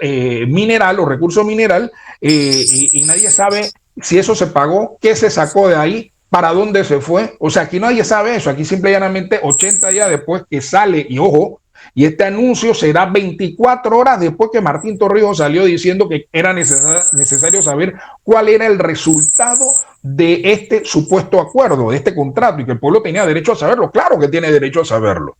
mineral o recurso mineral, y nadie sabe si eso se pagó, qué se sacó de ahí, para dónde se fue. O sea, aquí nadie sabe eso. Aquí simple y llanamente 80 días después que sale, y ojo, y este anuncio será 24 horas después que Martín Torrijos salió diciendo que era necesario saber cuál era el resultado de este supuesto acuerdo, de este contrato, y que el pueblo tenía derecho a saberlo. Claro que tiene derecho a saberlo.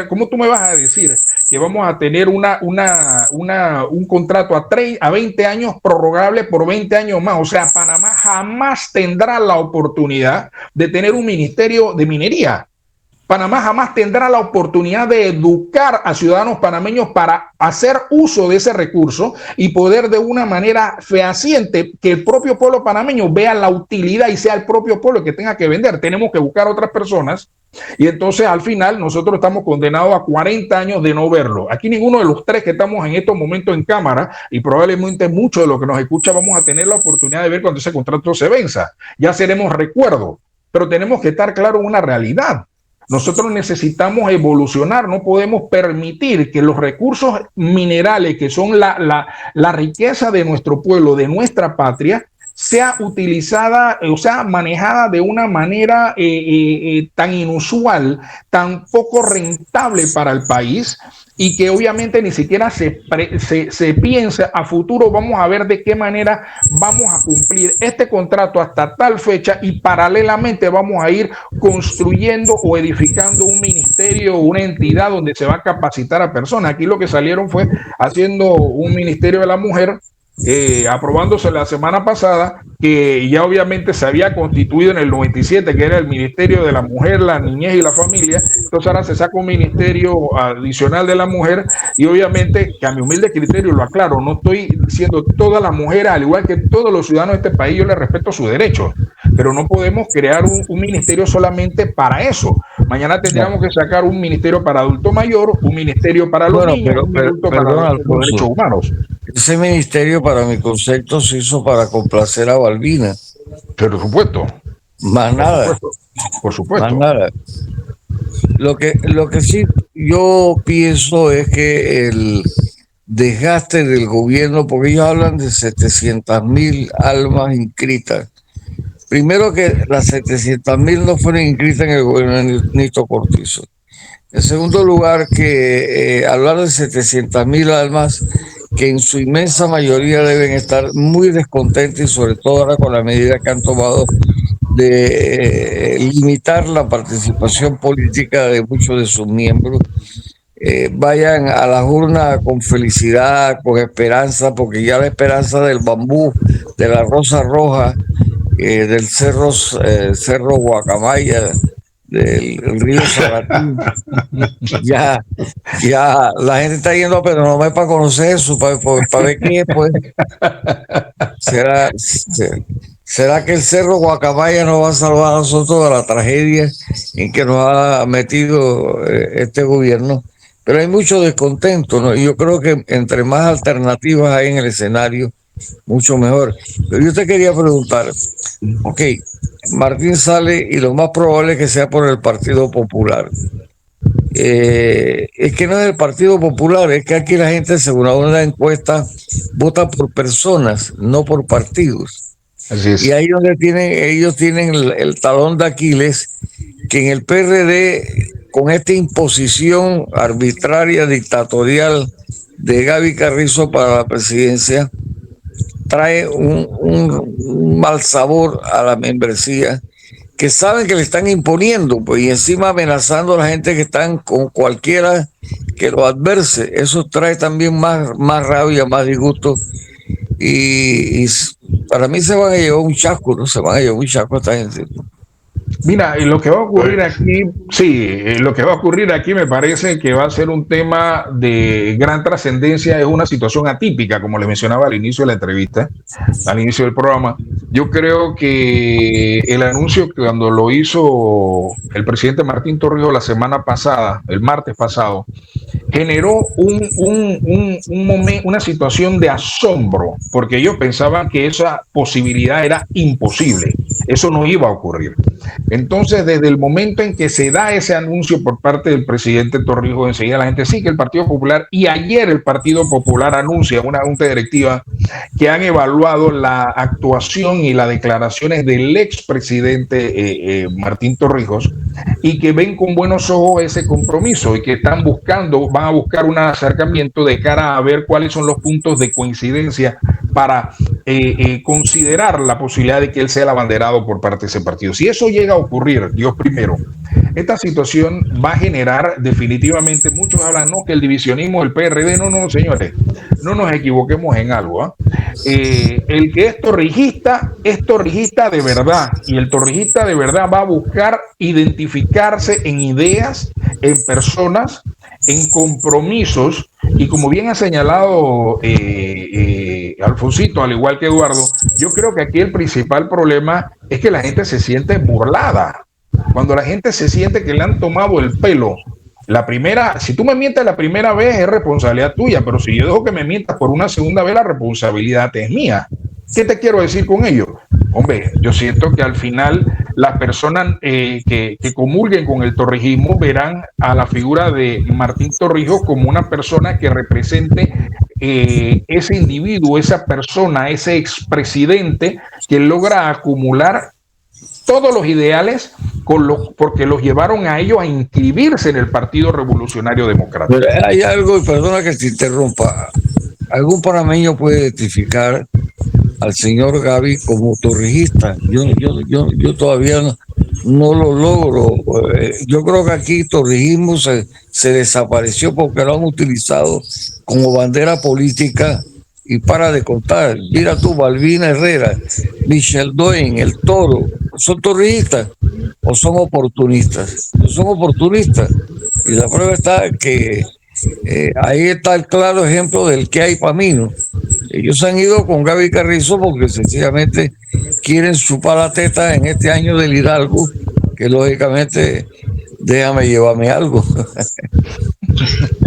¿Cómo tú me vas a decir que vamos a tener un contrato a 20 años prorrogable por 20 años más? O sea, Panamá jamás tendrá la oportunidad de tener un ministerio de minería. Panamá jamás tendrá la oportunidad de educar a ciudadanos panameños para hacer uso de ese recurso y poder de una manera fehaciente que el propio pueblo panameño vea la utilidad y sea el propio pueblo el que tenga que vender. Tenemos que buscar otras personas, y entonces al final nosotros estamos condenados a 40 años de no verlo. Aquí ninguno de los tres que estamos en estos momentos en cámara, y probablemente muchos de los que nos escuchan, vamos a tener la oportunidad de ver cuando ese contrato se venza. Ya seremos recuerdo, pero tenemos que estar claros en una realidad. Nosotros necesitamos evolucionar, no podemos permitir que los recursos minerales, que son la riqueza de nuestro pueblo, de nuestra patria, sea utilizada, o sea, manejada de una manera tan inusual, tan poco rentable para el país, y que obviamente ni siquiera se piensa a futuro, vamos a ver de qué manera vamos a cumplir este contrato hasta tal fecha, y paralelamente vamos a ir construyendo o edificando un ministerio, una entidad donde se va a capacitar a personas. Aquí lo que salieron fue haciendo un ministerio de la mujer, aprobándose la semana pasada, que ya obviamente se había constituido en el 97, que era el Ministerio de la Mujer, la Niñez y la Familia. Entonces ahora se saca un ministerio adicional de la mujer, y obviamente, que a mi humilde criterio, lo aclaro, no estoy diciendo todas las mujeres, al igual que todos los ciudadanos de este país, yo les respeto sus derechos, pero no podemos crear un ministerio solamente para eso. Mañana tendríamos que sacar un ministerio para adulto mayor, un ministerio para los niños, un ministerio para los derechos humanos. Ese ministerio, para mi concepto, se hizo para complacer a Balbina. Por supuesto. Más nada. Por supuesto. Más nada. Lo que sí yo pienso es que el desgaste del gobierno, porque ellos hablan de 700.000 almas inscritas. Primero, que las 700.000 no fueron inscritas en el gobierno de Nito Cortizo. En segundo lugar, que hablar de 700.000 almas que en su inmensa mayoría deben estar muy descontentos, y sobre todo ahora con la medida que han tomado de limitar la participación política de muchos de sus miembros, vayan a las urnas con felicidad, con esperanza, porque ya la esperanza del bambú, de la rosa roja, del cerro Guacamaya, del río Saratín, ya la gente está yendo, pero no es para conocer eso, para ver qué es, pues. ¿Será que el cerro Guacamaya nos va a salvar a nosotros de la tragedia en que nos ha metido este gobierno? Pero hay mucho descontento, ¿no? Y yo creo que entre más alternativas hay en el escenario, mucho mejor. Pero yo te quería preguntar, ok, Martín sale y lo más probable es que sea por el Partido Popular. Es que no es el Partido Popular, es que aquí la gente, según una encuesta, vota por personas, no por partidos. Así es. Y ahí donde ellos tienen el talón de Aquiles, que en el PRD, con esta imposición arbitraria, dictatorial de Gaby Carrizo para la presidencia, trae un mal sabor a la membresía, que saben que le están imponiendo, pues, y encima amenazando a la gente que están con cualquiera que lo adverse. Eso trae también más rabia, más disgusto, y para mí se van a llevar un chasco, ¿no? Se van a llevar un chasco a esta gente. Mira, lo que va a ocurrir aquí, lo que va a ocurrir aquí me parece que va a ser un tema de gran trascendencia. Es una situación atípica, como les mencionaba al inicio de la entrevista, al inicio del programa. Yo creo que el anuncio, cuando lo hizo el presidente Martín Torrijos la semana pasada, el martes pasado, generó una situación de asombro, porque ellos pensaban que esa posibilidad era imposible, eso no iba a ocurrir. Entonces, desde el momento en que se da ese anuncio por parte del presidente Torrijos, enseguida la gente sí que el Partido Popular, y ayer el Partido Popular anuncia una junta directiva que han evaluado la actuación y las declaraciones del expresidente Martín Torrijos, y que ven con buenos ojos ese compromiso, y que van a buscar un acercamiento de cara a ver cuáles son los puntos de coincidencia para considerar la posibilidad de que él sea el abanderado por parte de ese partido. Si eso llega a ocurrir, Dios primero, esta situación va a generar definitivamente, muchos hablan, no, que el divisionismo del PRD, no, señores, no nos equivoquemos en algo, ¿eh? El que es torrijista de verdad, y el torrijista de verdad va a buscar identificarse en ideas, en personas, en compromisos, y como bien ha señalado Alfonsito, al igual que Eduardo, yo creo que aquí el principal problema es que la gente se siente burlada. Cuando la gente se siente que le han tomado el pelo, si tú me mientes la primera vez es responsabilidad tuya, pero si yo dejo que me mientas por una segunda vez, la responsabilidad es mía. ¿Qué te quiero decir con ello? Hombre, yo siento que al final las personas que comulguen con el torrijismo verán a la figura de Martín Torrijos como una persona que represente ese individuo, esa persona, ese expresidente que logra acumular todos los ideales porque los llevaron a ellos a inscribirse en el Partido Revolucionario Democrático. Pero hay algo, y perdona que te interrumpa, algún panameño puede identificar al señor Gaby como torrijista. Yo todavía no lo logro. Yo creo que aquí torrijismo se desapareció porque lo han utilizado como bandera política y para de contar. Mira tú, Balbina Herrera, Michel Doyen, El Toro, ¿son torrijistas o son oportunistas? Son oportunistas. Y la prueba está que ahí está el claro ejemplo del que hay para mí, ¿no? Ellos han ido con Gaby Carrizo porque sencillamente quieren chupar la teta en este año del Hidalgo, que lógicamente déjame llevarme algo.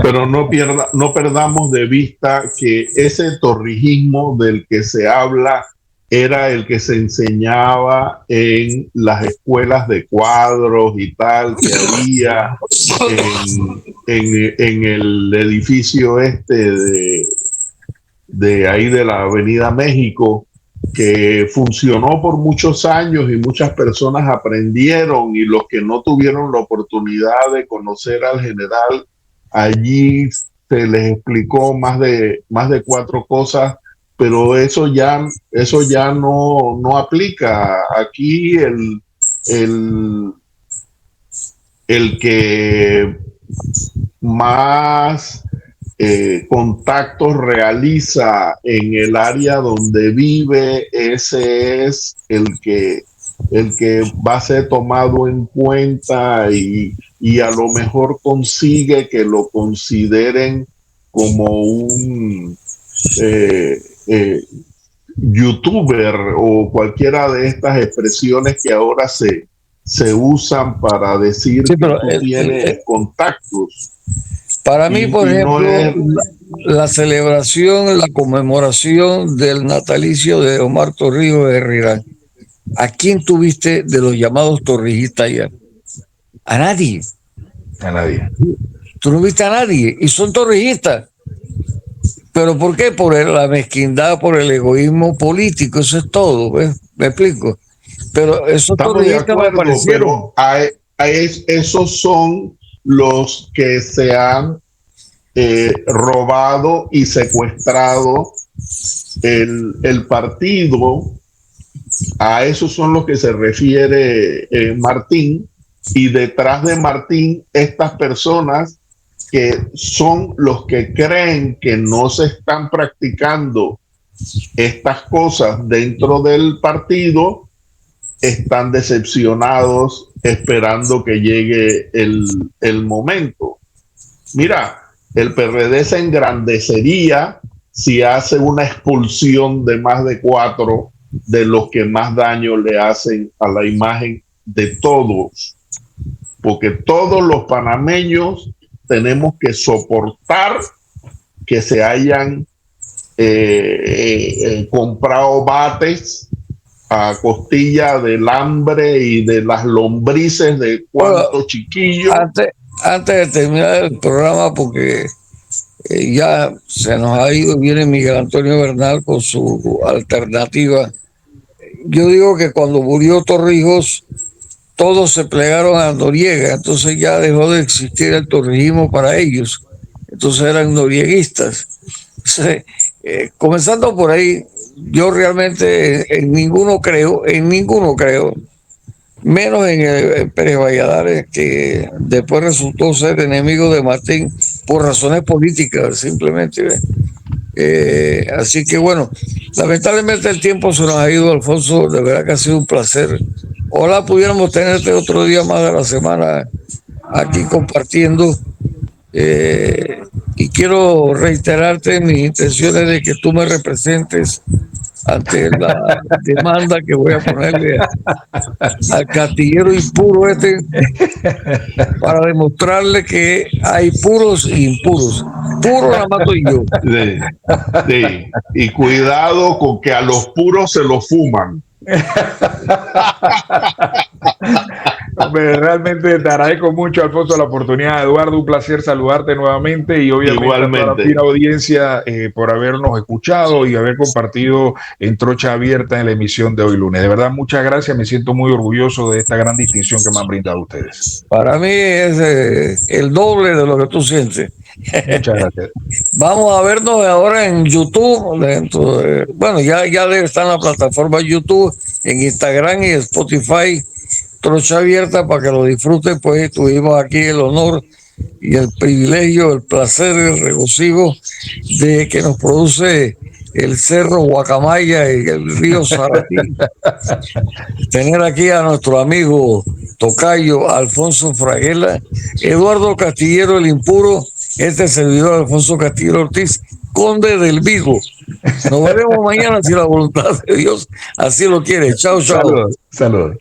Pero no perdamos de vista que ese torrijismo del que se habla era el que se enseñaba en las escuelas de cuadros y tal, que había en el edificio de ahí de la Avenida México, que funcionó por muchos años y muchas personas aprendieron, y los que no tuvieron la oportunidad de conocer al general, allí se les explicó más de 4 cosas, pero eso ya no aplica. Aquí el que más contactos realiza en el área donde vive, ese es el que va a ser tomado en cuenta y a lo mejor consigue que lo consideren como un youtuber o cualquiera de estas expresiones que ahora se usan para decir que tú tienes contactos. Para mí, por ejemplo, la celebración, la conmemoración del natalicio de Omar Torrijos de Herrera, ¿a quién tuviste de los llamados torrijistas allá? A nadie. A nadie. Tú no viste a nadie y son torrijistas. ¿Pero por qué? Por la mezquindad, por el egoísmo político, eso es todo, ¿ves? Me explico. Pero esos torrijistas me parecieron. Esos son los que se han robado y secuestrado el partido. A esos son los que se refiere Martín, y detrás de Martín estas personas que son los que creen que no se están practicando estas cosas dentro del partido, están decepcionados esperando que llegue el momento. Mira, el PRD se engrandecería si hace una expulsión de más de 4 de los que más daño le hacen a la imagen de todos, porque todos los panameños tenemos que soportar que se hayan comprado bates a costilla del hambre y de las lombrices de cuantos chiquillos. Antes de terminar el programa, porque ya se nos ha ido, viene Miguel Antonio Bernal con su alternativa. Yo digo que cuando murió Torrijos, todos se plegaron a Noriega, entonces ya dejó de existir el torrijismo para ellos, entonces eran norieguistas. Entonces, comenzando por ahí, yo realmente en ninguno creo, menos en el Pérez Valladares, que después resultó ser enemigo de Martín por razones políticas, simplemente. Así que bueno, lamentablemente el tiempo se nos ha ido, Alfonso, de verdad que ha sido un placer. Ojalá pudiéramos tenerte otro día más de la semana aquí compartiendo. Y quiero reiterarte mis intenciones de que tú me representes ante la demanda que voy a ponerle al castillero impuro para demostrarle que hay puros e impuros. Puro la mato yo. Sí. Y cuidado con que a los puros se los fuman. realmente te agradezco mucho, Alfonso, la oportunidad. Eduardo, un placer saludarte nuevamente y obviamente a toda la fina audiencia por habernos escuchado y haber compartido en Trocha Abierta en la emisión de hoy lunes. De verdad, muchas gracias. Me siento muy orgulloso de esta gran distinción que me han brindado ustedes. Para mí es el doble de lo que tú sientes. Muchas gracias. Vamos a vernos ahora en YouTube. Bueno, ya debe estar en la plataforma YouTube, en Instagram y Spotify. Trocha Abierta para que lo disfruten. Pues tuvimos aquí el honor y el privilegio, el placer, el regocijo de que nos produce el Cerro Guacamaya y el río Saratí. Tener aquí a nuestro amigo tocayo Alfonso Fraguela, Eduardo Castillero el Impuro, este servidor Alfonso Castillero Ortiz, conde del Vigo. Nos veremos mañana si la voluntad de Dios así lo quiere. Chao, chao. Saludos.